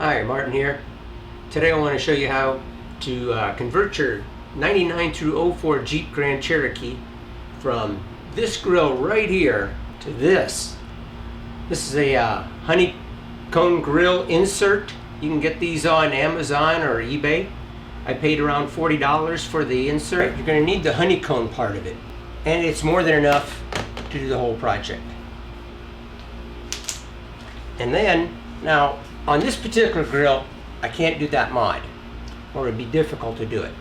Hi, Martin here. Today I want to show you how to convert your 99 through 04 Jeep Grand Cherokee from this grill right here to this. This is a Honeycomb Grille insert. You can get these on Amazon or eBay. I paid around $40 for the insert. You're going to need the honeycomb part of it, and it's more than enough to do the whole project. And then, now, on this particular grill, I can't do that mod, or it'd be difficult to do it.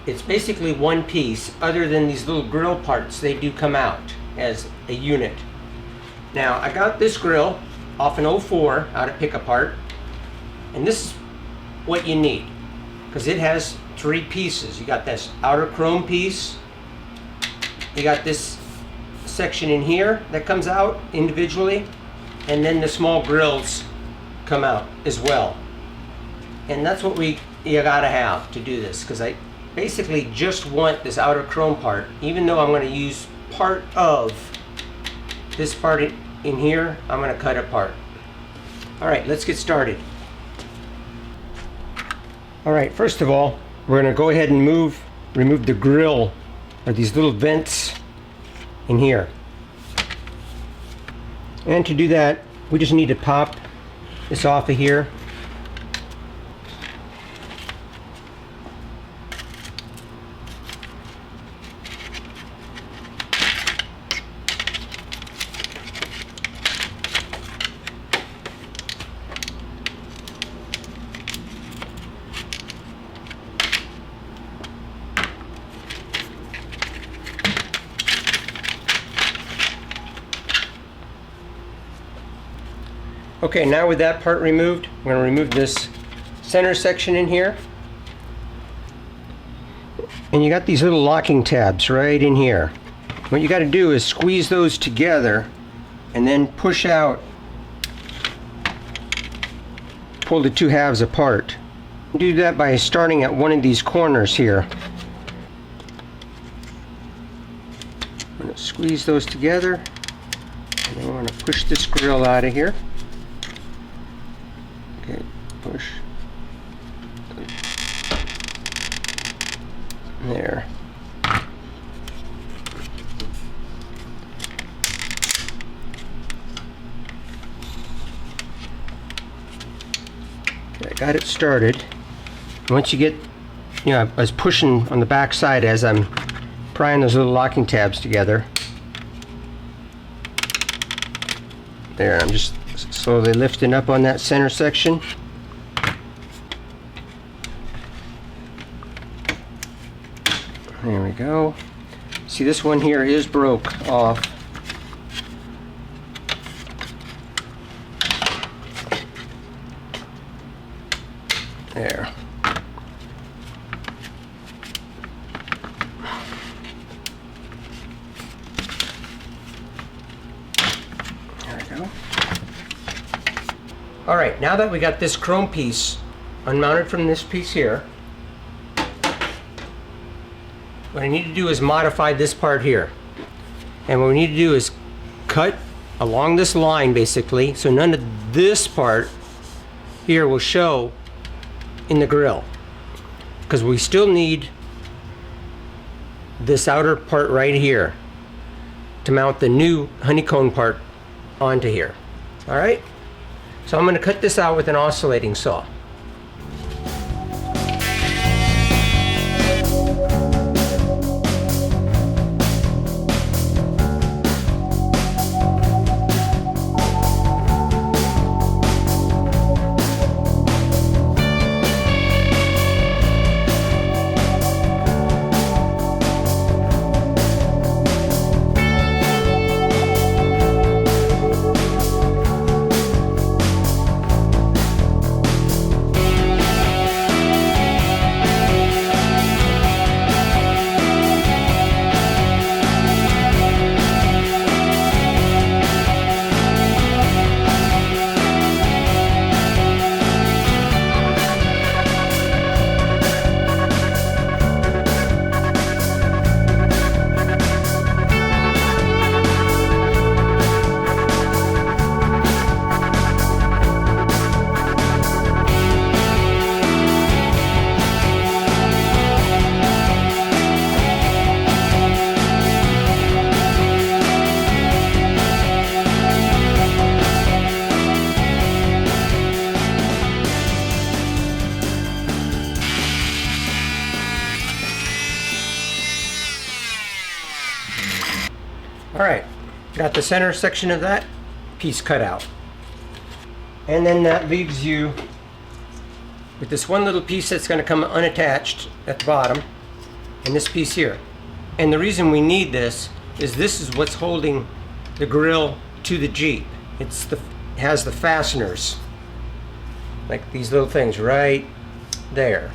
It's basically one piece, other than these little grill parts. They do come out as a unit. Now, I got this grill off an 04 out of pick-apart, and this is what you need, because it has three pieces. You got this outer chrome piece, you got this section in here that comes out individually, and then the small grills come out as well. And that's what you gotta have to do this, because I basically just want this outer chrome part, even though I'm going to use part of this part in here. I'm going to cut apart. Alright, let's get started. Alright, first of all, we're going to go ahead and remove the grill, or these little vents in here. And to do that, we just need to pop this off of here. Okay, now with that part removed, I'm going to remove this center section in here. And you got these little locking tabs right in here. What you got to do is squeeze those together and then push out. Pull the two halves apart. Do that by starting at one of these corners here. I'm going to squeeze those together, and then we're going to push this grill out of here. Okay, push. There. Okay, I got it started. Once you get, I was pushing on the back side as I'm prying those little locking tabs together. There, I'm just slowly lifting up on that center section. There we go. See, this one here is broke off. There. There we go. Alright, now that we got this chrome piece unmounted from this piece here, what I need to do is modify this part here. And what we need to do is cut along this line, basically, so none of this part here will show in the grill. Because we still need this outer part right here to mount the new honeycomb part onto here. Alright? So I'm going to cut this out with an oscillating saw. Alright, got the center section of that piece cut out. And then that leaves you with this one little piece that's going to come unattached at the bottom, and this piece here. And the reason we need this is what's holding the grill to the Jeep. It has the fasteners, like these little things right there.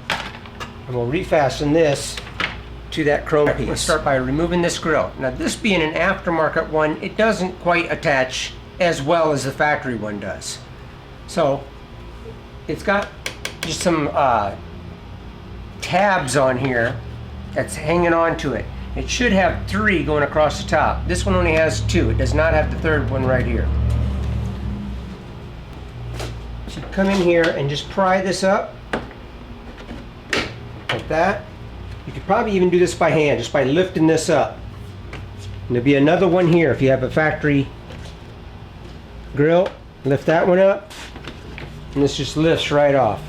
And we'll refasten this to that chrome piece. We'll start by removing this grill. Now, this being an aftermarket one, it doesn't quite attach as well as the factory one does. So it's got just some tabs on here that's hanging on to it. It should have 3 going across the top. This one only has 2. It does not have the 3rd one right here. So come in here and just pry this up like that. You could probably even do this by hand, just by lifting this up. And there'll be another one here if you have a factory grill. Lift that one up, and this just lifts right off.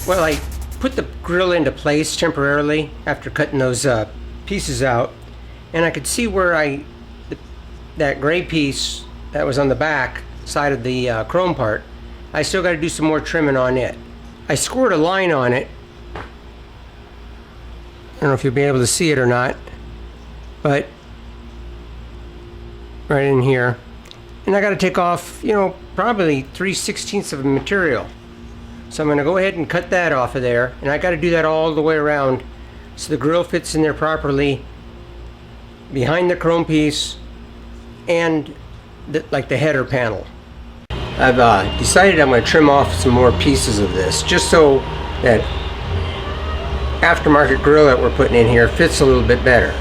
Well, I put the grill into place temporarily after cutting those pieces out, and I could see where that gray piece that was on the back side of the chrome part, I still got to do some more trimming on it. I scored a line on it. I don't know if you'll be able to see it or not, but right in here. And I got to take off, probably 3/16 of the material. So I'm going to go ahead and cut that off of there, and I got to do that all the way around so the grill fits in there properly behind the chrome piece and like the header panel. I've decided I'm going to trim off some more pieces of this just so that aftermarket grill that we're putting in here fits a little bit better.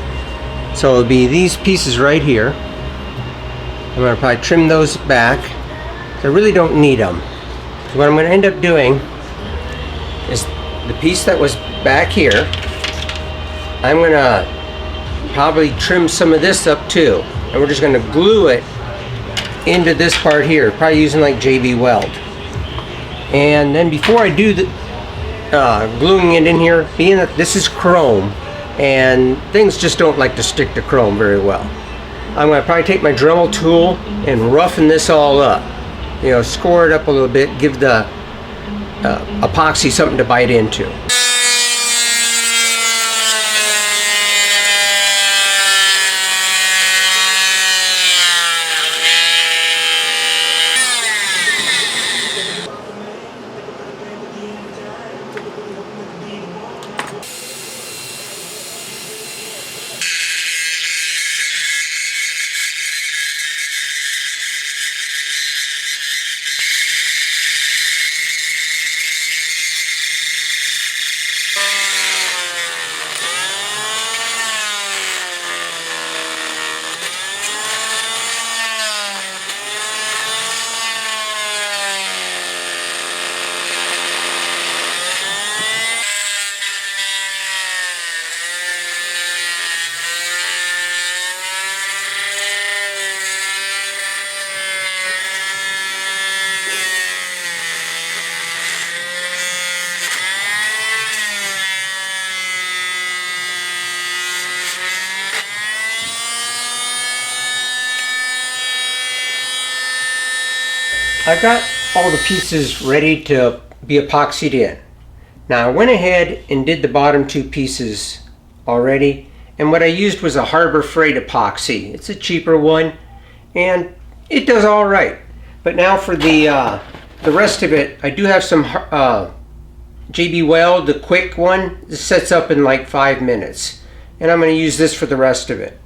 So it'll be these pieces right here. I'm going to probably trim those back. I really don't need them. So what I'm going to end up doing is the piece that was back here, I'm going to probably trim some of this up too. And we're just going to glue it into this part here, probably using like JB Weld. And then before I do the gluing it in here, being that this is chrome and things just don't like to stick to chrome very well, I'm going to probably take my Dremel tool and roughen this all up. Score it up a little bit, give the epoxy something to bite into. I got all the pieces ready to be epoxied in. Now I went ahead and did the bottom two pieces already, and what I used was a Harbor Freight epoxy. It's a cheaper one and it does all right. But now for the rest of it, I do have some JB Weld, the quick one. This sets up in like 5 minutes, and I'm going to use this for the rest of it.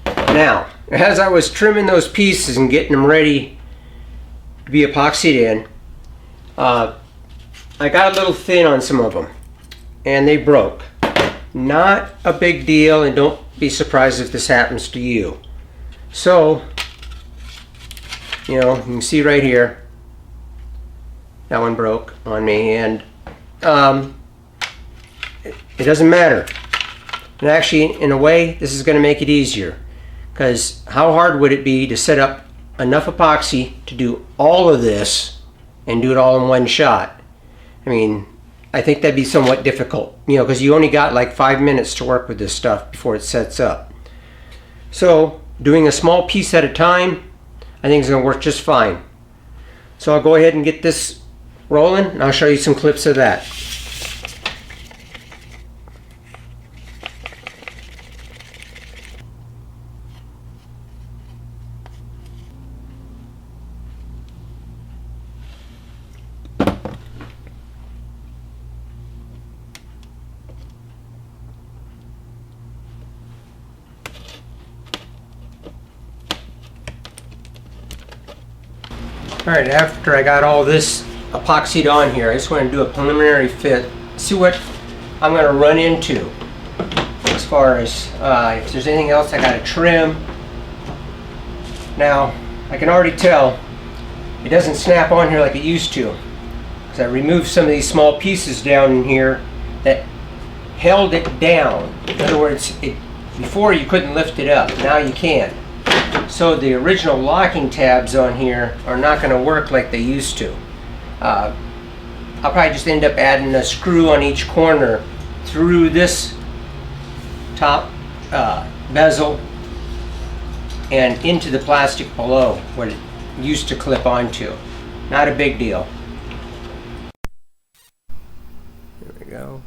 Now, as I was trimming those pieces and getting them ready to be epoxied in, I got a little thin on some of them, and they broke. Not a big deal, and don't be surprised if this happens to you. So, you know, you can see right here, that one broke on me, and it doesn't matter. And actually, in a way, this is going to make it easier, because how hard would it be to set up enough epoxy to do all of this and do it all in one shot? I mean, I think that'd be somewhat difficult, you know, because you only got like 5 minutes to work with this stuff before it sets up. So doing a small piece at a time, I think is going to work just fine. So I'll go ahead and get this rolling, and I'll show you some clips of that. Alright, after I got all this epoxied on here, I just want to do a preliminary fit, see what I'm going to run into as far as if there's anything else I got to trim. Now, I can already tell it doesn't snap on here like it used to, because I removed some of these small pieces down in here that held it down. In other words, before you couldn't lift it up, now you can. So the original locking tabs on here are not going to work like they used to. I'll probably just end up adding a screw on each corner through this top bezel and into the plastic below where it used to clip onto. Not a big deal. There we go.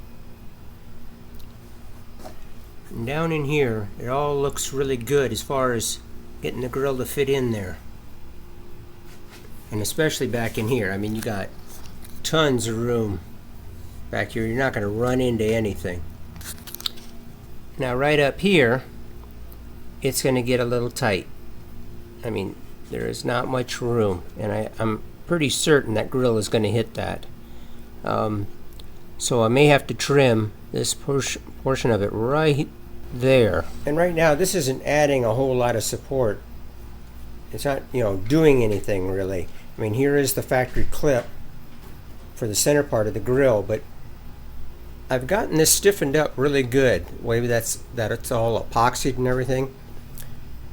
And down in here, it all looks really good as far as getting the grill to fit in there, and especially back in here. I mean, you got tons of room back here. You're not going to run into anything. Now right up here, it's going to get a little tight. I mean, there is not much room, and I'm pretty certain that grill is going to hit that. So I may have to trim this portion of it right there. And right now this isn't adding a whole lot of support. It's not, you know, doing anything really. I mean, here is the factory clip for the center part of the grill, but I've gotten this stiffened up really good. Maybe that it's all epoxied and everything.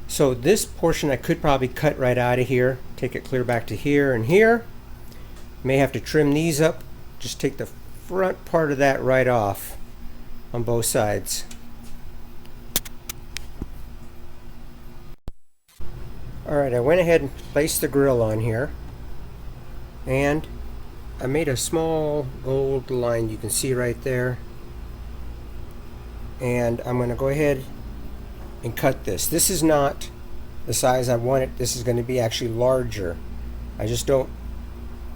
So this portion I could probably cut right out of here, take it clear back to here and here. May have to trim these up, just take the front part of that right off on both sides. Alright, I went ahead and placed the grill on here, and I made a small gold line you can see right there, and I'm going to go ahead and cut this. This is not the size I want it. This is going to be actually larger. I just don't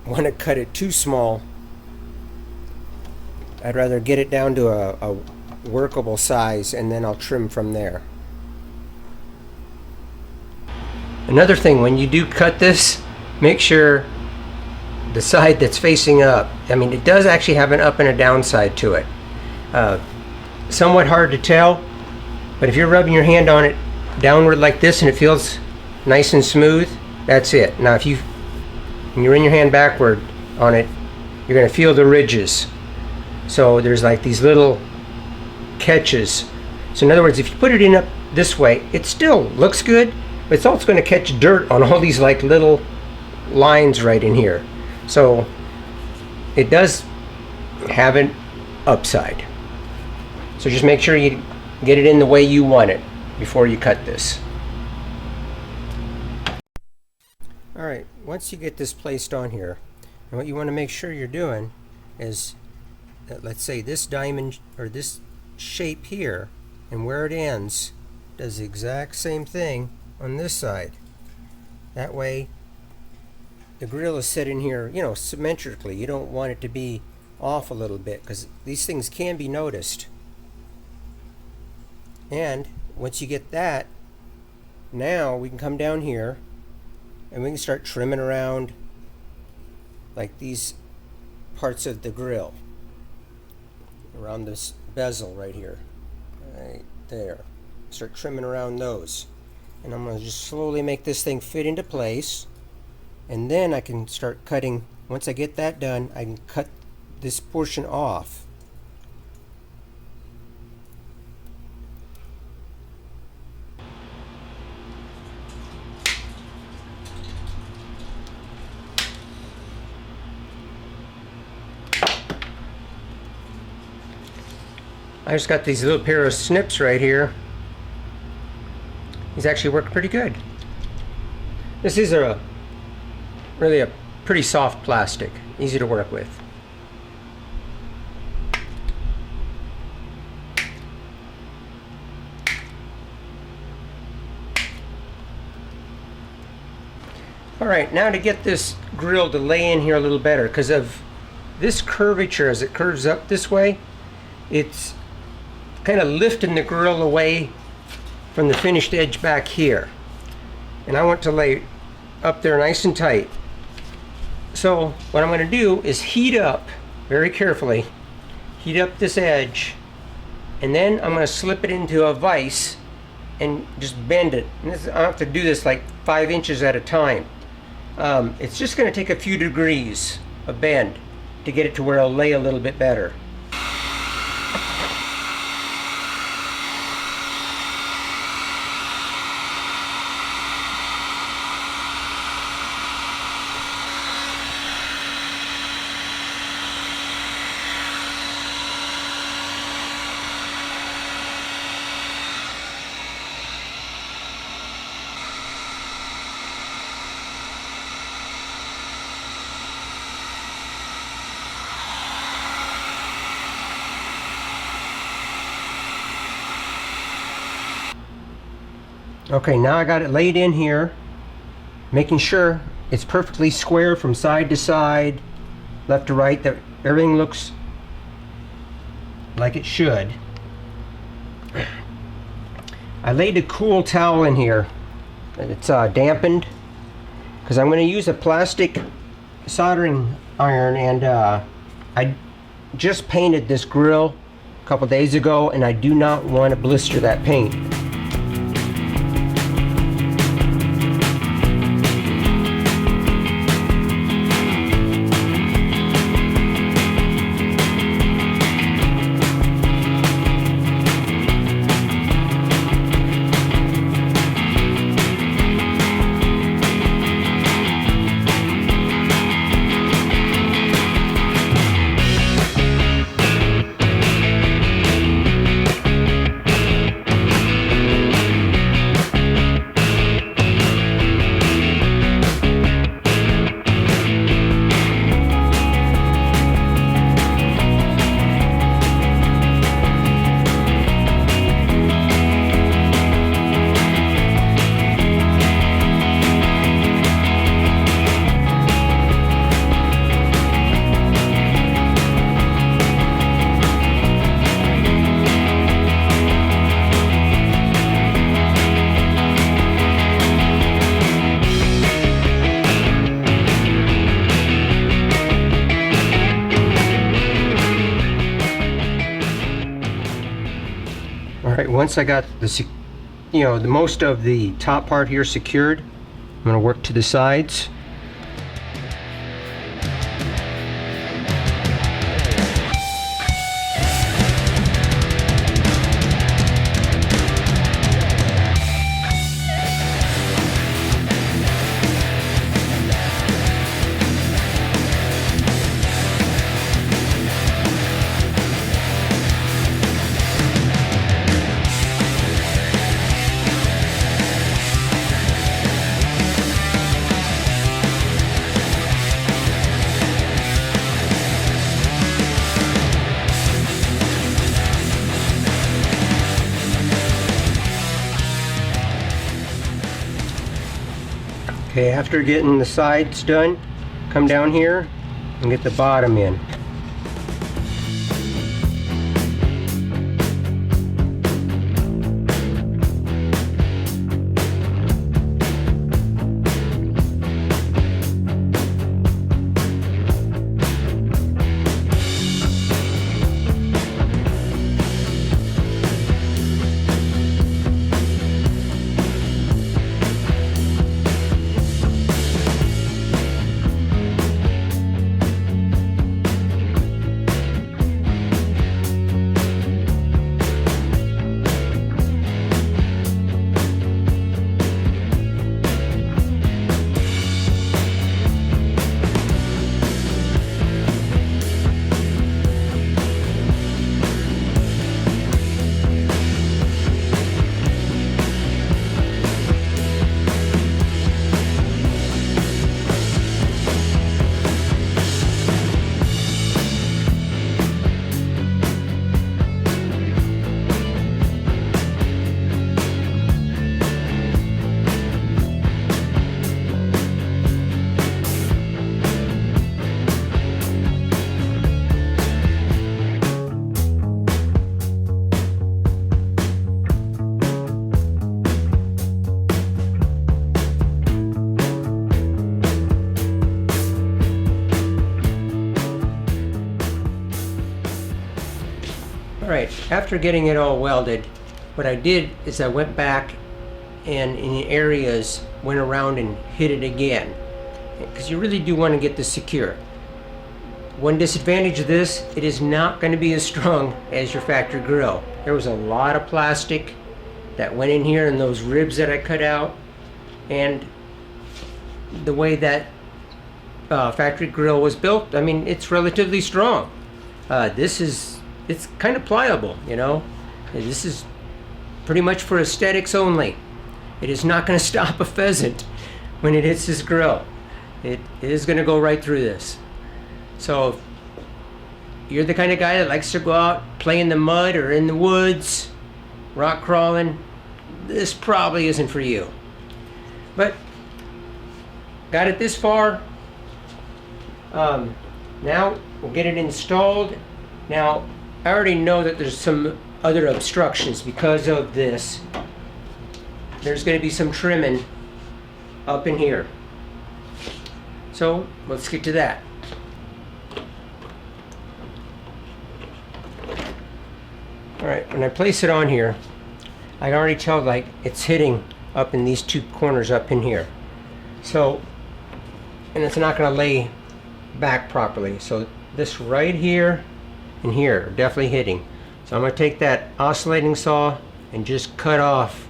want to cut it too small. I'd rather get it down to a workable size, and then I'll trim from there. Another thing, when you do cut this, make sure the side that's facing up, I mean, it does actually have an up and a down side to it. Somewhat hard to tell, but if you're rubbing your hand on it downward like this and it feels nice and smooth, that's it. Now if when you run your hand backward on it, you're going to feel the ridges. So there's like these little catches. So in other words, if you put it in up this way, it still looks good, but it's also going to catch dirt on all these like little lines right in here. So it does have an upside. So just make sure you get it in the way you want it before you cut this. Alright, once you get this placed on here, and what you want to make sure you're doing is that, let's say, this diamond or this shape here and where it ends does the exact same thing on this side. That way the grill is set in here, you know, symmetrically. You don't want it to be off a little bit because these things can be noticed. And once you get that, now we can come down here and we can start trimming around like these parts of the grill around this bezel right here, right there. Start trimming around those, and I'm going to just slowly make this thing fit into place, and then I can start cutting. Once I get that done, I can cut this portion off. I just got these little pair of snips right here. These actually work pretty good. This is really a pretty soft plastic, easy to work with. Alright, now to get this grill to lay in here a little better, because of this curvature as it curves up this way, it's kind of lifting the grill away from the finished edge back here, and I want to lay up there nice and tight. So what I'm going to do is heat up very carefully, heat up this edge, and then I'm going to slip it into a vise and just bend it. And I have to do this like 5 inches at a time. It's just going to take a few degrees of bend to get it to where it'll lay a little bit better. Okay, now I got it laid in here, making sure it's perfectly square from side to side, left to right, that everything looks like it should. I laid a cool towel in here. It's dampened, because I'm going to use a plastic soldering iron, and I just painted this grill a couple days ago, and I do not want to blister that paint. Alright, once I got the most of the top part here secured, I'm going to work to the sides. Okay, after getting the sides done, come down here and get the bottom in. Alright, after getting it all welded, what I did is I went back and in areas went around and hit it again, because you really do want to get this secure. One disadvantage of this, it is not going to be as strong as your factory grill. There was a lot of plastic that went in here and those ribs that I cut out, and the way that factory grill was built, I mean, it's relatively strong. It's kind of pliable, you know. This is pretty much for aesthetics only. It is not going to stop a pheasant when it hits this grill. It is going to go right through this. So if you're the kind of guy that likes to go out, play in the mud or in the woods, rock crawling, this probably isn't for you. But got it this far. Now we'll get it installed. Now I already know that there's some other obstructions because of this. There's going to be some trimming up in here. So let's get to that. Alright, when I place it on here, I can already tell like it's hitting up in these two corners up in here. So, and it's not going to lay back properly. So this right here and here are definitely hitting. So I'm going to take that oscillating saw and just cut off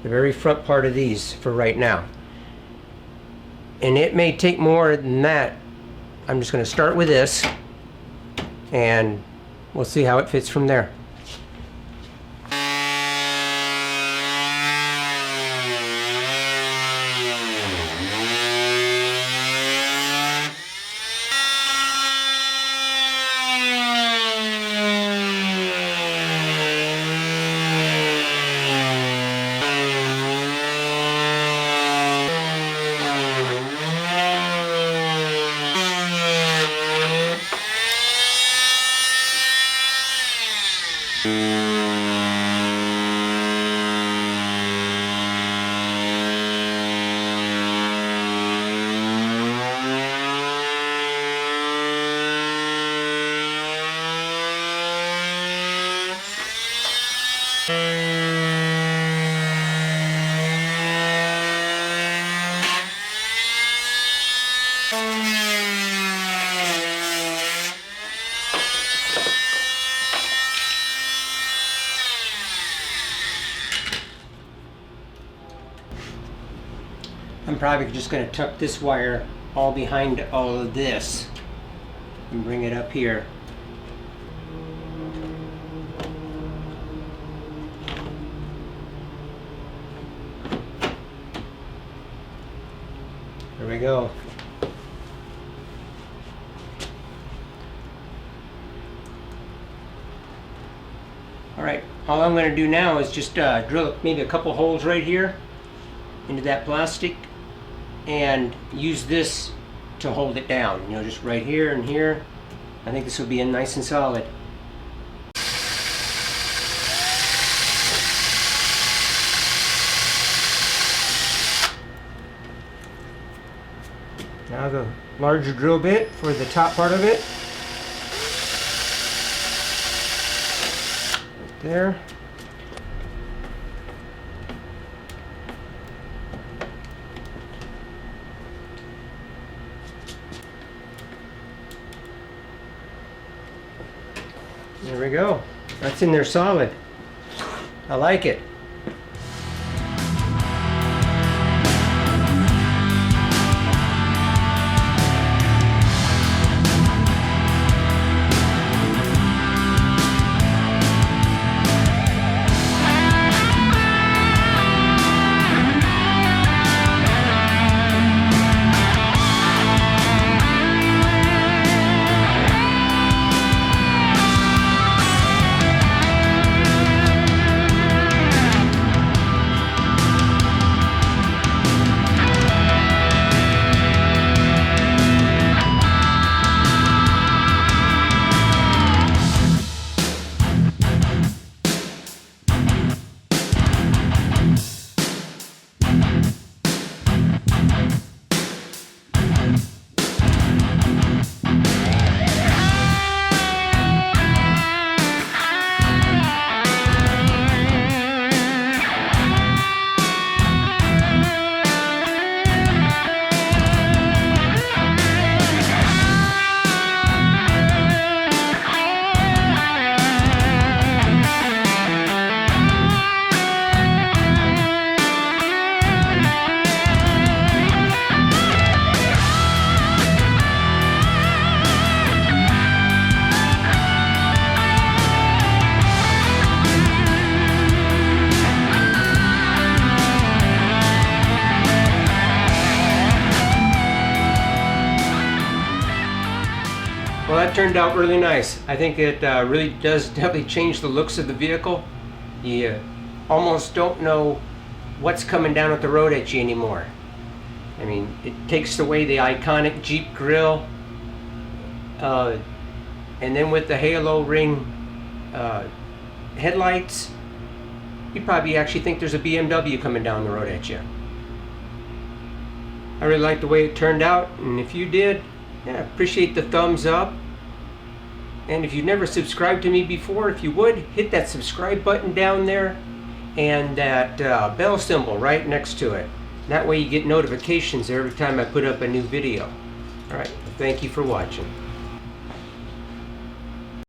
the very front part of these for right now. And it may take more than that. I'm just going to start with this and we'll see how it fits from there. I'm probably just going to tuck this wire all behind all of this and bring it up here. There we go. Alright, all I'm going to do now is just drill maybe a couple holes right here into that plastic and use this to hold it down. You know, just right here and here. I think this will be in nice and solid. Now the larger drill bit for the top part of it. Right there. There we go. That's in there solid. I like it. Well, that turned out really nice. I think it really does definitely change the looks of the vehicle. You almost don't know what's coming down at the road at you anymore. I mean, it takes away the iconic Jeep grille, and then with the halo ring headlights, you probably actually think there's a BMW coming down the road at you. I really like the way it turned out, and if you did, yeah, appreciate the thumbs up. And if you've never subscribed to me before, if you would, hit that subscribe button down there and that bell symbol right next to it. That way you get notifications every time I put up a new video. Alright, thank you for watching.